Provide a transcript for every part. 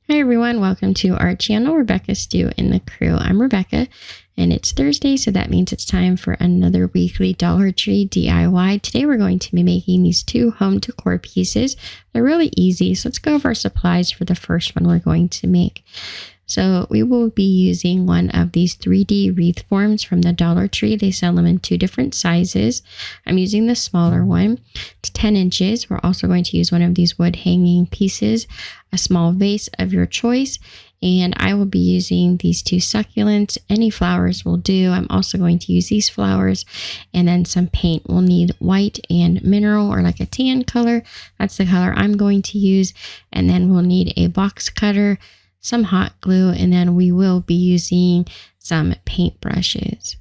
Hi everyone, welcome to our channel, Rebecca Stew and the Crew. I'm Rebecca and it's Thursday, so that means it's time for another weekly Dollar Tree DIY. Today we're going to be making these two home decor pieces. They're really easy, so let's go over our supplies for the first one we're going to make. So we will be using one of these 3D wreath forms from the Dollar Tree. They sell them in two different sizes. I'm using the smaller one. It's 10 inches. We're also going to use one of these wood hanging pieces, a small vase of your choice, and I will be using these two succulents. Any flowers will do. I'm also going to use these flowers, and then some paint. We'll need white and mineral, or like a tan color. That's the color I'm going to use. And then we'll need a box cutter, some hot glue, and then we will be using some paint brushes.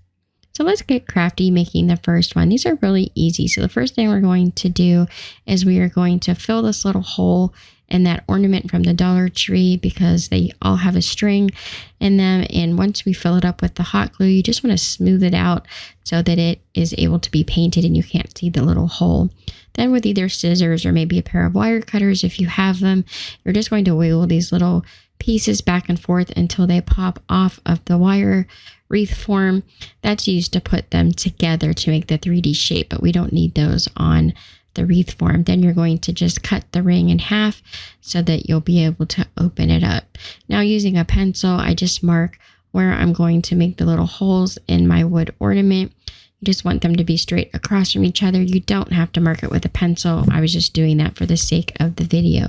So let's get crafty making the first one. These are really easy. So the first thing we're going to do is we are going to fill this little hole in that ornament from the Dollar Tree, because they all have a string in them. And once we fill it up with the hot glue, you just want to smooth it out so that it is able to be painted and you can't see the little hole. Then with either scissors or maybe a pair of wire cutters, if you have them, you're just going to wiggle these little pieces back and forth until they pop off of the wire wreath form. That's used to put them together to make the 3D shape, but we don't need those on the wreath form. Then you're going to just cut the ring in half so that you'll be able to open it up. Now using a pencil, I just mark where I'm going to make the little holes in my wood ornament. You just want them to be straight across from each other. You don't have to mark it with a pencil. I was just doing that for the sake of the video.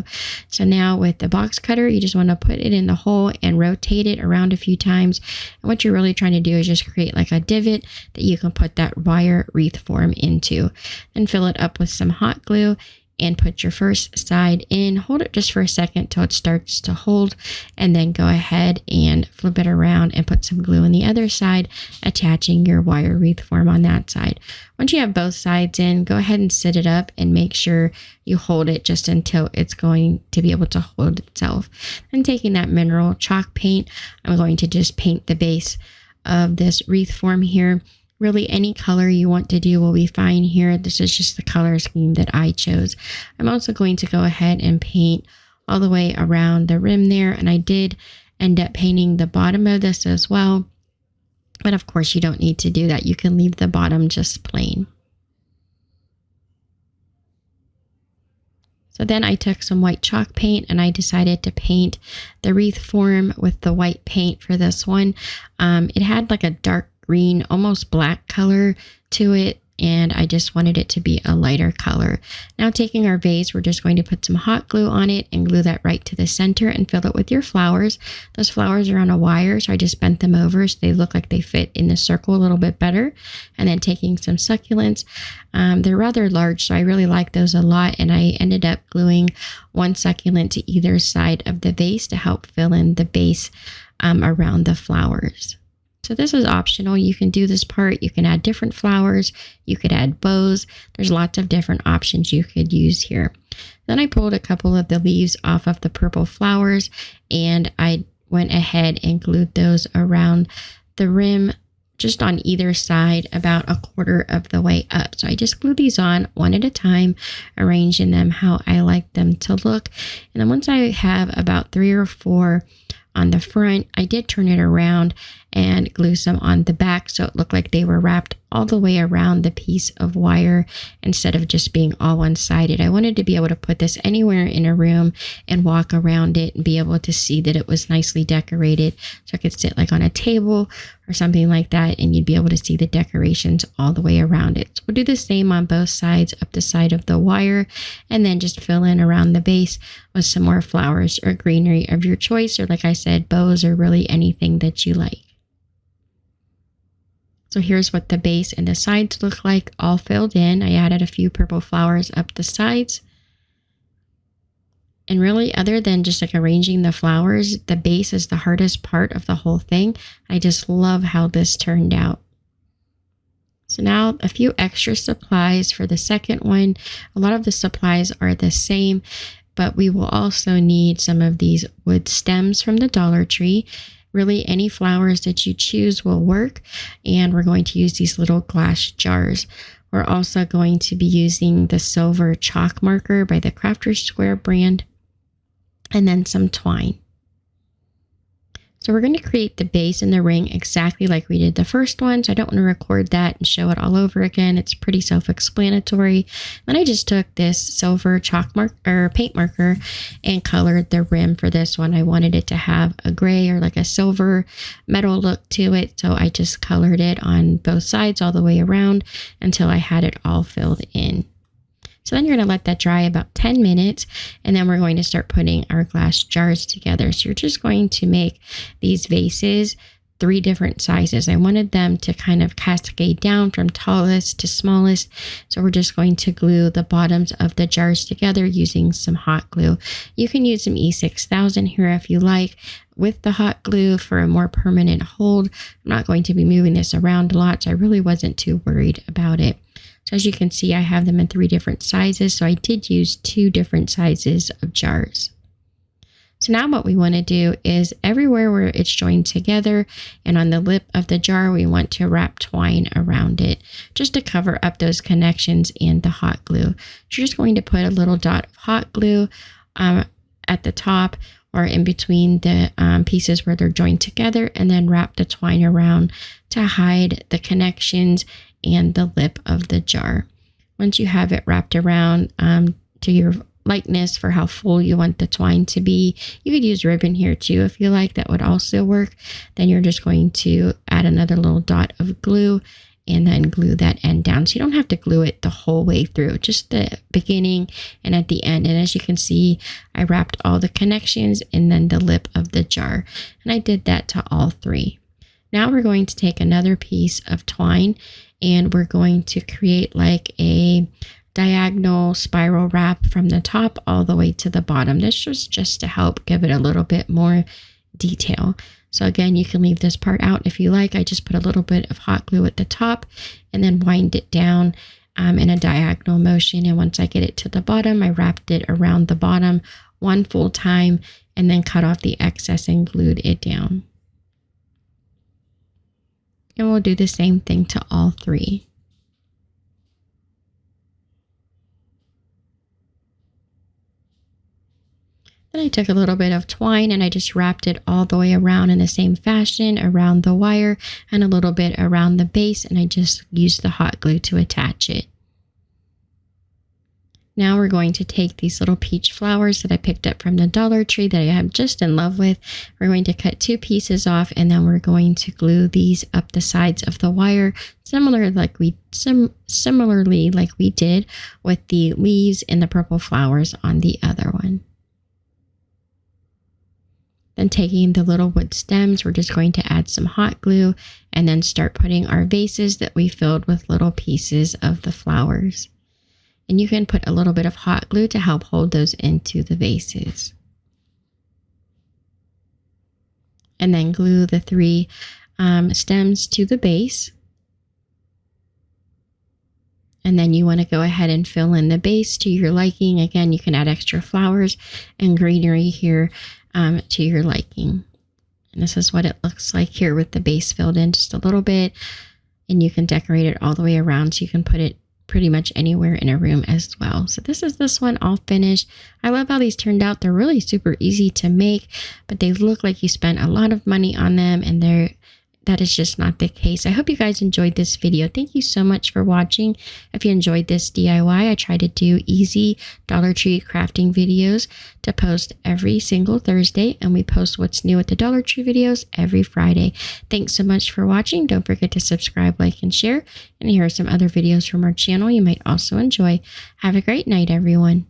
So now with the box cutter, you just want to put it in the hole and rotate it around a few times. And what you're really trying to do is just create like a divot that you can put that wire wreath form into. Then fill it up with some hot glue and put your first side in. Hold it just for a second till it starts to hold, and then go ahead and flip it around and put some glue on the other side, attaching your wire wreath form on that side. Once you have both sides in, go ahead and sit it up and make sure you hold it just until it's going to be able to hold itself. And taking that mineral chalk paint, I'm going to just paint the base of this wreath form here. Really, any color you want to do will be fine here. This is just the color scheme that I chose. I'm also going to go ahead and paint all the way around the rim there. And I did end up painting the bottom of this as well. But of course, you don't need to do that. You can leave the bottom just plain. So then I took some white chalk paint and I decided to paint the wreath form with the white paint for this one. It had like a dark green, almost black color to it, and I just wanted it to be a lighter color. Now taking our vase, we're just going to put some hot glue on it and glue that right to the center and fill it with your flowers. Those flowers are on a wire, so I just bent them over so they look like they fit in the circle a little bit better. And then taking some succulents. They're rather large, so I really like those a lot, and I ended up gluing one succulent to either side of the vase to help fill in the base around the flowers. So this is optional. You can do this part. You can add different flowers. You could add bows. There's lots of different options you could use here. Then I pulled a couple of the leaves off of the purple flowers, and I went ahead and glued those around the rim just on either side about a quarter of the way up. So I just glue these on one at a time, arranging them how I like them to look. And then once I have about 3 or 4 on the front, I did turn it around and glue some on the back so it looked like they were wrapped all the way around the piece of wire instead of just being all one-sided. I wanted to be able to put this anywhere in a room and walk around it and be able to see that it was nicely decorated, so I could sit like on a table or something like that and you'd be able to see the decorations all the way around it. So we'll do the same on both sides up the side of the wire, and then just fill in around the base with some more flowers or greenery of your choice, or like I said, bows, or really anything that you like. So here's what the base and the sides look like, all filled in. I added a few purple flowers up the sides. And really, other than just like arranging the flowers, the base is the hardest part of the whole thing. I just love how this turned out. So now a few extra supplies for the second one. A lot of the supplies are the same, but we will also need some of these wood stems from the Dollar Tree. Really, any flowers that you choose will work. And we're going to use these little glass jars. We're also going to be using the silver chalk marker by the Crafter's Square brand, and then some twine. So we're going to create the base and the ring exactly like we did the first one. So I don't want to record that and show it all over again. It's pretty self-explanatory. Then I just took this silver chalk mark or paint marker and colored the rim for this one. I wanted it to have a gray or like a silver metal look to it. So I just colored it on both sides all the way around until I had it all filled in. So then you're going to let that dry about 10 minutes, and then we're going to start putting our glass jars together. So you're just going to make these vases 3 different sizes. I wanted them to kind of cascade down from tallest to smallest. So we're just going to glue the bottoms of the jars together using some hot glue. You can use some E6000 here if you like with the hot glue for a more permanent hold. I'm not going to be moving this around a lot, so I really wasn't too worried about it. So as you can see, I have them in 3 different sizes. So I did use 2 different sizes of jars. So now what we want to do is everywhere where it's joined together and on the lip of the jar, we want to wrap twine around it just to cover up those connections and the hot glue. So you're just going to put a little dot of hot glue at the top or in between the pieces where they're joined together, and then wrap the twine around to hide the connections and the lip of the jar. Once you have it wrapped around to your likeness for how full you want the twine to be, you could use ribbon here too if you like. That would also work. Then you're just going to add another little dot of glue and then glue that end down. So you don't have to glue it the whole way through, just the beginning and at the end. And as you can see, I wrapped all the connections and then the lip of the jar. And I did that to all 3. Now we're going to take another piece of twine and we're going to create like a diagonal spiral wrap from the top all the way to the bottom. This was just to help give it a little bit more detail. So again, you can leave this part out if you like. I just put a little bit of hot glue at the top and then wind it down in a diagonal motion. And once I get it to the bottom, I wrapped it around the bottom 1 full time and then cut off the excess and glued it down. And we'll do the same thing to all 3. Then I took a little bit of twine and I just wrapped it all the way around in the same fashion around the wire and a little bit around the base, and I just used the hot glue to attach it. Now we're going to take these little peach flowers that I picked up from the Dollar Tree that I am just in love with. We're going to cut 2 pieces off and then we're going to glue these up the sides of the wire, similarly like we did with the leaves and the purple flowers on the other one. Then taking the little wood stems, we're just going to add some hot glue and then start putting our vases that we filled with little pieces of the flowers. And you can put a little bit of hot glue to help hold those into the vases. And then glue the 3 stems to the base. And then you want to go ahead and fill in the base to your liking. Again, you can add extra flowers and greenery here to your liking. And this is what it looks like here with the base filled in just a little bit. And you can decorate it all the way around, so you can put it pretty much anywhere in a room as well. So this is this one all finished. I love how these turned out. They're really super easy to make, but they look like you spent a lot of money on them, and that is just not the case. I hope you guys enjoyed this video. Thank you so much for watching. If you enjoyed this DIY, I try to do easy Dollar Tree crafting videos to post every single Thursday, and we post what's new at the Dollar Tree videos every Friday. Thanks so much for watching. Don't forget to subscribe, like, and share. And here are some other videos from our channel you might also enjoy. Have a great night, everyone.